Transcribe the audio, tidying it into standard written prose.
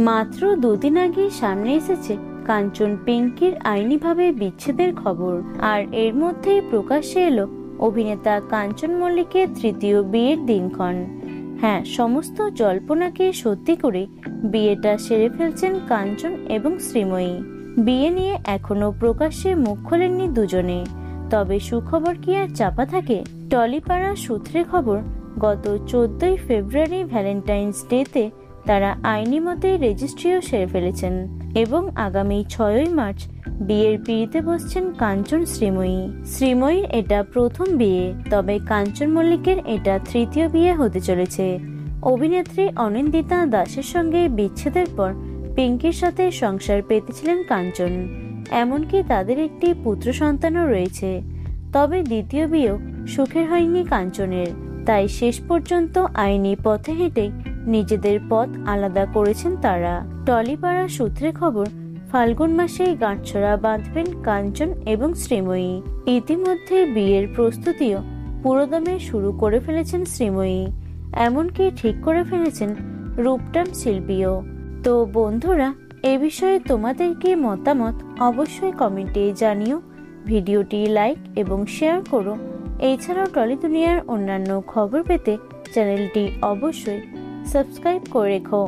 মাত্র দুদিন আগে সামনে এসেছে কাঞ্চন পিঙ্কির আইনিভাবে বিচ্ছেদের খবর, আর এর মধ্যেই প্রকাশ্যে এলো অভিনেতা কাঞ্চন মল্লিকের তৃতীয় বিয়ের দিনক্ষণ। হ্যাঁ, সমস্ত জল্পনাকে সত্যি করে বিয়েটা সেরে ফেলছেন কাঞ্চন এবং শ্রীময়ী। বিয়ে নিয়ে এখনো প্রকাশ্যে মুখ খোলেননি দুজনে, তবে সুখবর কি আর চাপা থাকে? টলিপাড়া সূত্রে খবর, গত 14ই ফেব্রুয়ারি ভ্যালেন্টাইন্স ডেতে তারা আইনি মতে রেজিস্ট্রিও সেরে ফেলেছেন এবং আগামী 6ই মার্চ বিয়ের পিঁড়িতে বসছেন কাঞ্চন শ্রীময়ী। শ্রীময়ীর এটা প্রথম বিয়ে, তবে কাঞ্চন মল্লিকের এটা তৃতীয় বিয়ে হতে চলেছে। অভিনেত্রী অনিন্দিতা দাসের সঙ্গে বিচ্ছেদের পর পিঙ্কির সাথে সংসার পেতেছিলেন কাঞ্চন, এমনকি তাদের একটি পুত্র সন্তানও রয়েছে। তবে দ্বিতীয় বিয়েও সুখের হয়নি কাঞ্চনের, তাই শেষ পর্যন্ত আইনি পথে হেঁটে নিজেদের পথ আলাদা করেছেন তারা। টলিপাড়া সূত্রে খবর, ফাল্গুন মাসেই গাঁটছড়া বাঁধবেন কাঞ্চন এবং শ্রীময়ী। ইতিমধ্যে বিয়ের প্রস্তুতিও পুরোদমে শুরু করে ফেলেছেন শ্রীময়ী, এমনকি ঠিক করে ফেলেছেন রূপটান শিল্পীও। তো বন্ধুরা, এ বিষয়ে তোমাদের কি মতামত অবশ্যই কমেন্টে জানিও। ভিডিওটি লাইক এবং শেয়ার করো। এছাড়াও টলি দুনিয়ার অন্যান্য খবর পেতে চ্যানেলটি অবশ্যই সাবস্ক্রাইব করে রেখো।